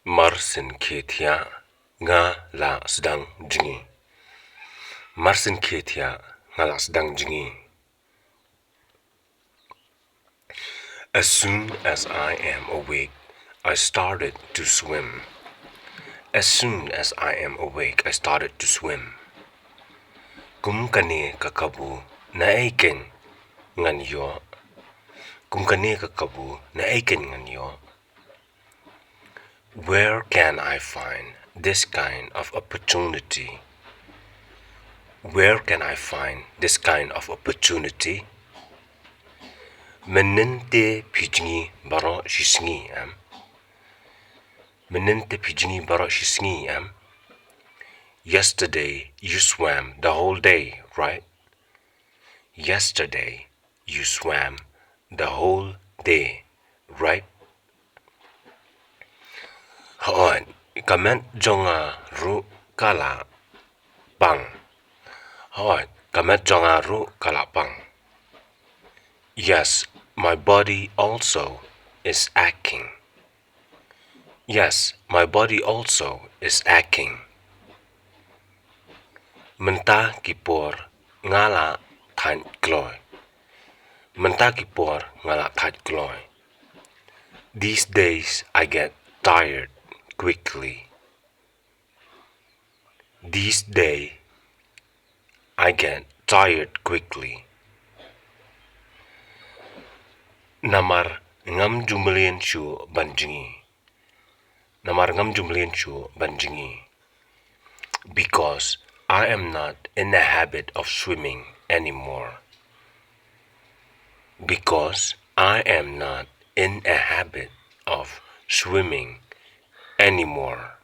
Marsin ketia nga la sedang jengi. Marsin ketia nga la sedang jengi. As soon as I am awake, I started to swim. As soon as I am awake, I started to swim. Kum kani kakabu na aiken ngan yo. Kum kani kakabu na aiken ngan yo. Where can I find this kind of opportunity? Where can I find this kind of opportunity? Meninte pijngi baroh shisngi am. Meninte pijngi baroh shisngi am. Yesterday you swam the whole day, right? Yesterday you swam the whole day, right? Hoan, kamen jonga ru kala pang. Hoan, kamen jonga ru kala pang. Yes, my body also is aching. Yes, my body also is aching. Menta kipor ngala than gloy. Menta kipor ngala than gloy. These days I get tired quickly. These days I get tired quickly. Namar ngam jumlien chu banjingi. Namar ngam jumlien chu banjingi. Because I am not in the habit of swimming anymore. Because I am not in a habit of swimming anymore.